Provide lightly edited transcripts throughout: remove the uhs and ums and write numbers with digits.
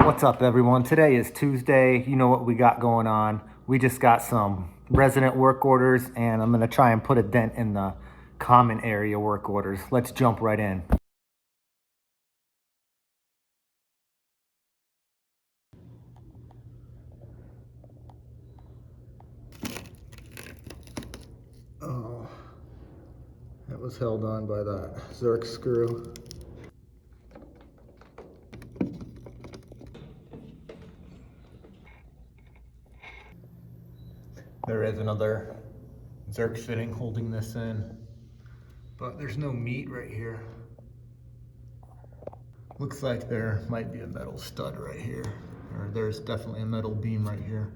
What's up, everyone? Today is Tuesday. You know what we got going on. We just got some resident work orders, and I'm going to try and put a dent in the common area work orders. Let's jump right in. Oh, that was held on by that Zerk screw. There is another Zerk fitting holding this in, but there's no meat right here. Looks like there might be a metal stud right here, or there's definitely a metal beam right here.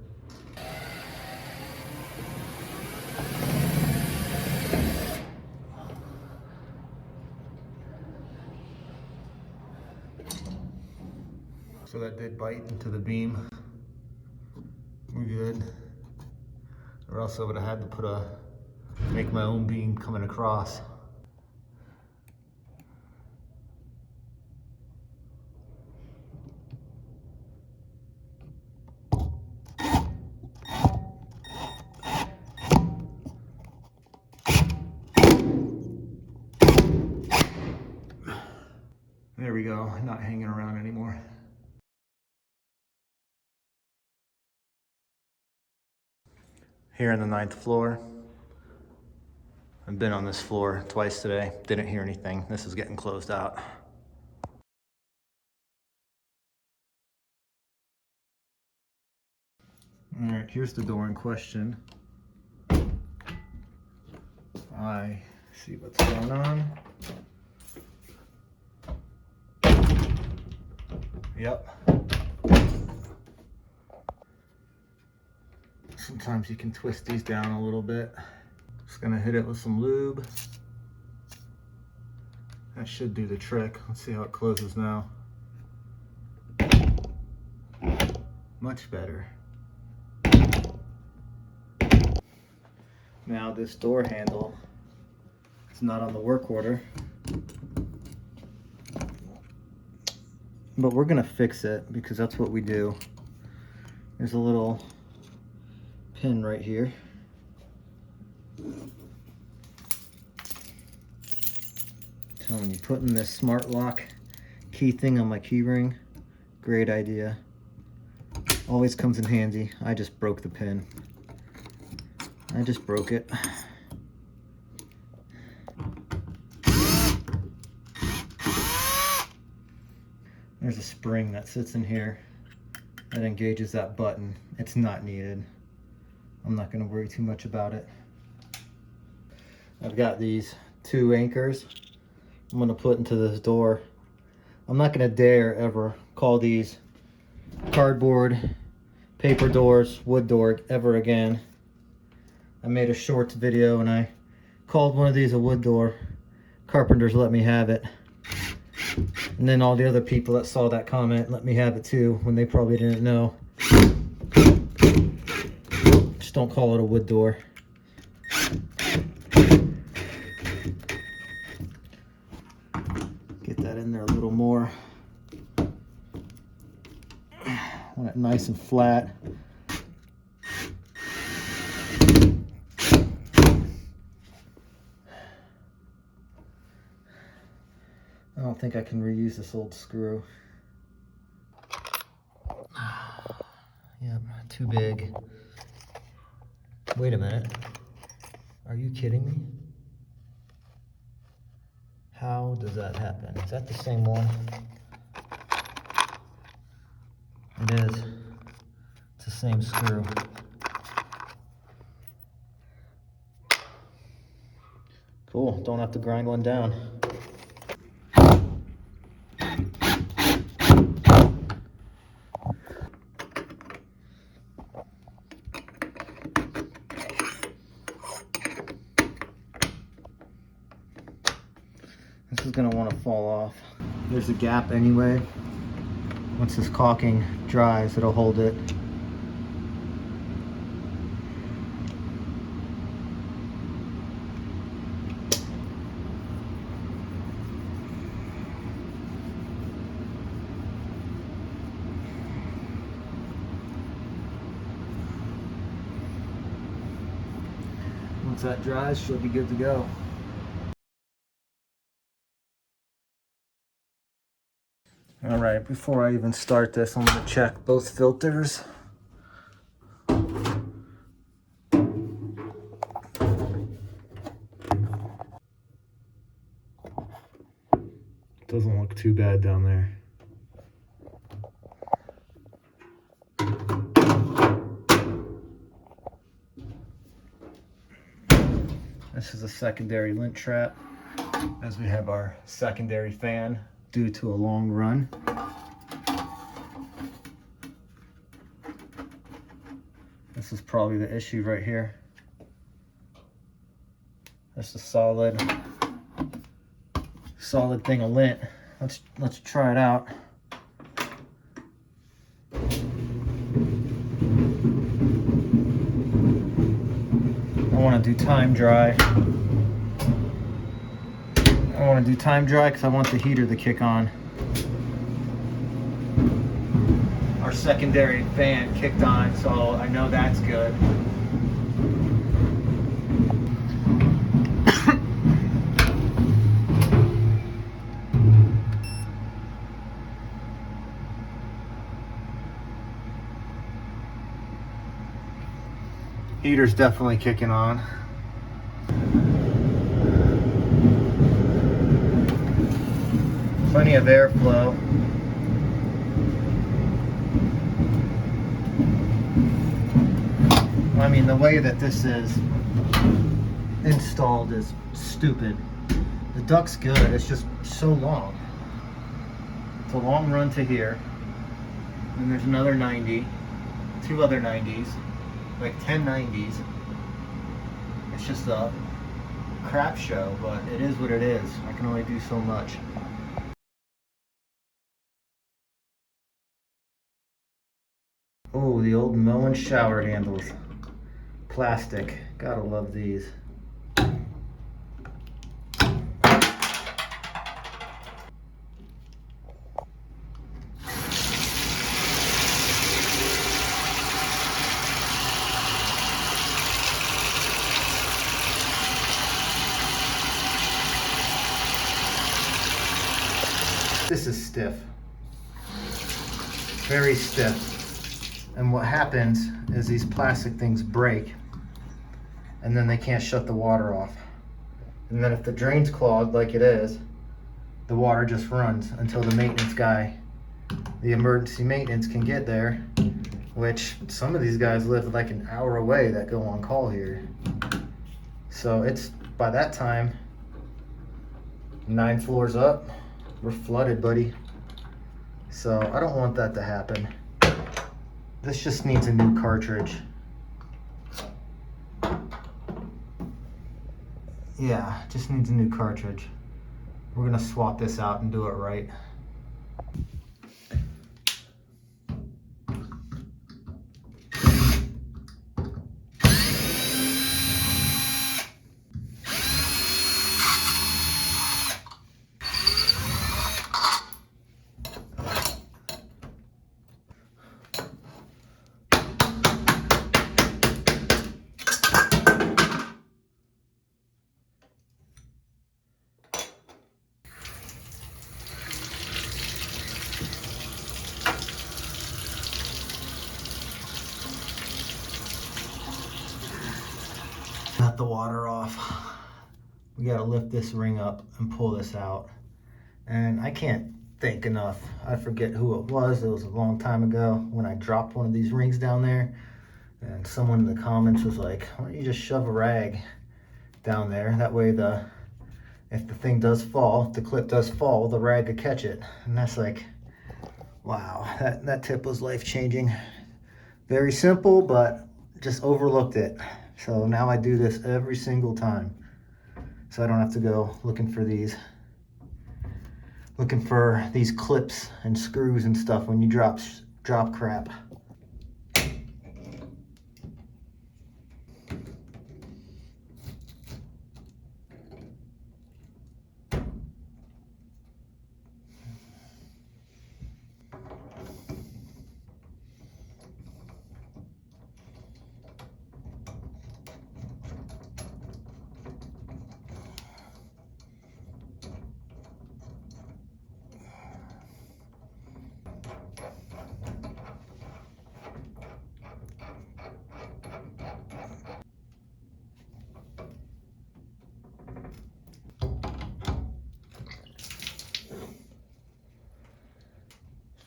So that did bite into the beam. We're good. Or else I would have had to make my own beam coming across. There we go, not hanging around anymore. Here on the 9th floor. I've been on this floor twice today, didn't hear anything. This is getting closed out. All right, here's the door in question. I see what's going on. Yep. Sometimes you can twist these down a little bit. Just gonna hit it with some lube. That should do the trick. Let's see how it closes now. Much better. Now this door handle, it's not on the work order, but we're gonna fix it because that's what we do. There's a little pin right here. Telling you, putting this smart lock key thing on my key ring, great idea. Always comes in handy. I just broke the pin. I just broke it. There's a spring that sits in here that engages that button. It's not needed. I'm not going to worry too much about it. I've got these 2 anchors I'm going to put into this door. I'm not going to dare ever call these cardboard, paper doors, wood door ever again. I made a shorts video and I called one of these a wood door. Carpenters let me have it. And then all the other people that saw that comment let me have it too when they probably didn't know. Just don't call it a wood door. Get that in there a little more. Want it nice and flat. I don't think I can reuse this old screw. Yep, too big. Wait a minute. Are you kidding me? How does that happen? Is that the same one? It is. It's the same screw. Cool, don't have to grind one down. This is gonna want to fall off. There's a gap anyway. Once this caulking dries, it'll hold it. Once that dries, she'll be good to go. All right, before I even start this, I'm gonna check both filters. Doesn't look too bad down there. This is a secondary lint trap, as we have our secondary fan due to a long run. This is probably the issue right here. That's a solid thing of lint. Let's try it out. I want to do time dry. Because I want the heater to kick on. Our secondary fan kicked on, so I know that's good. Heater's definitely kicking on. Plenty of airflow. I mean, the way that this is installed is stupid. The duct's good, it's just so long. It's a long run to here. And there's another 90, 2 other 90s, like 10 90s. It's just a crap show, but it is what it is. I can only do so much. Oh, the old Moen shower handles. Plastic. Gotta love these. This is stiff. Very stiff. And what happens is these plastic things break, and then they can't shut the water off. And then if the drain's clogged like it is, the water just runs until the maintenance guy, the emergency maintenance, can get there, which some of these guys live like an hour away that go on call here. So it's, by that time, 9 floors up, we're flooded, buddy. So I don't want that to happen. This just needs a new cartridge. Yeah, just needs a new cartridge. We're gonna swap this out and do it right. Got the water off. We gotta lift this ring up and pull this out. And I can't thank enough. I forget who it was. It was a long time ago when I dropped one of these rings down there. And someone in the comments was like, why don't you just shove a rag down there? That way if the thing does fall, if the clip does fall, the rag could catch it. And that's like, wow, that tip was life-changing. Very simple, but just overlooked it. So now I do this every single time. So I don't have to go looking for these clips and screws and stuff when you drop crap.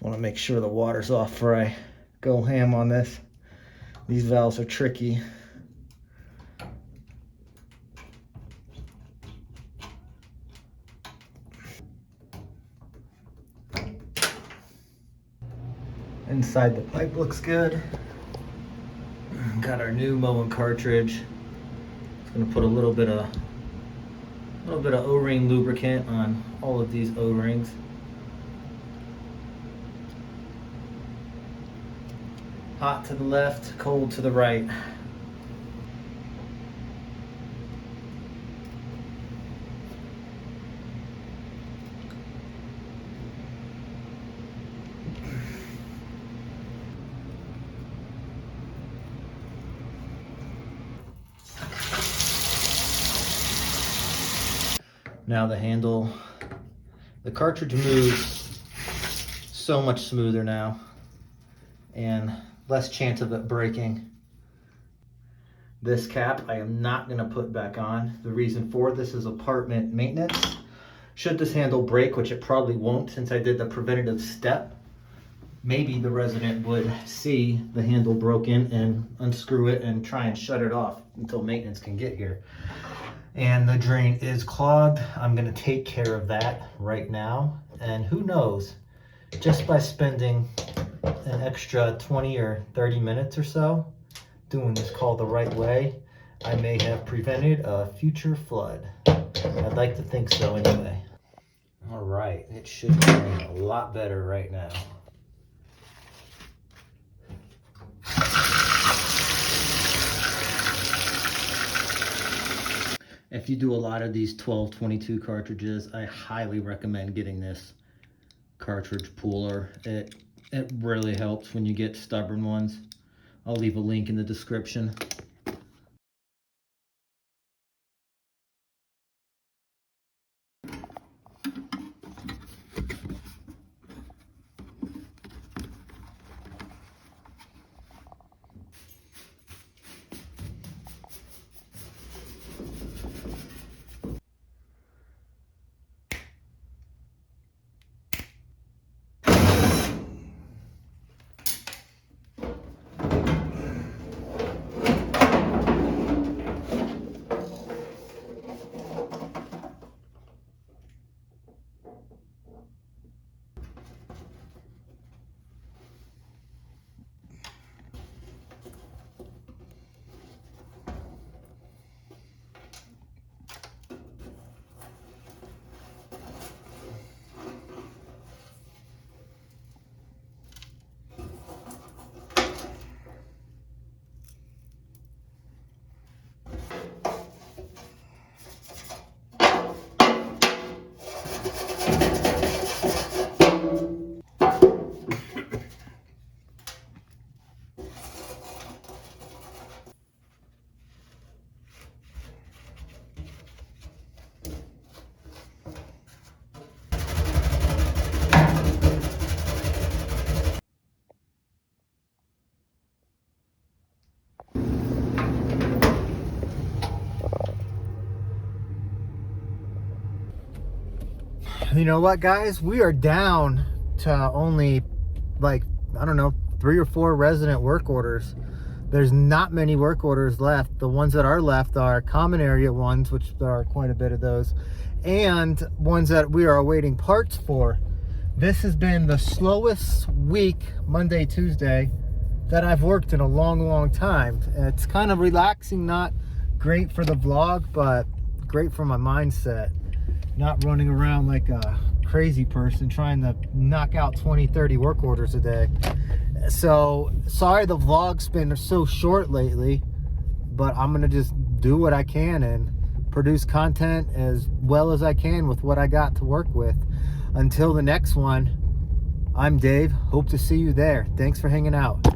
Want to make sure the water's off before I go ham on this. These valves are tricky. Inside the pipe looks good. Got our new mowing cartridge. It's gonna put a little bit of O-ring lubricant on all of these O-rings. Hot to the left, cold to the right. Now the handle, the cartridge moves so much smoother now and less chance of it breaking. This cap I am not going to put back on. The reason for this is apartment maintenance. Should this handle break, which it probably won't since I did the preventative step, maybe the resident would see the handle broken and unscrew it and try and shut it off until maintenance can get here. And the drain is clogged. I'm gonna take care of that right now. And who knows, just by spending an extra 20 or 30 minutes or so doing this call the right way, I may have prevented a future flood. I'd like to think so anyway. All right, it should be a lot better right now. If you do a lot of these 1222 cartridges, I highly recommend getting this cartridge puller. It really helps when you get stubborn ones. I'll leave a link in the description. You know what, guys? We are down to only, like, I don't know, 3 or 4 resident work orders. There's not many work orders left. The ones that are left are common area ones, which there are quite a bit of those, and ones that we are awaiting parts for. This has been the slowest week, Monday, Tuesday, that I've worked in a long time. It's kind of relaxing, not great for the vlog, but great for my mindset. Not running around like a crazy person trying to knock out 20-30 work orders a day. So sorry the vlog's been so short lately, but I'm gonna just do what I can and produce content as well as I can with what I got to work with. Until the next one, I'm Dave. Hope to see you there. Thanks for hanging out.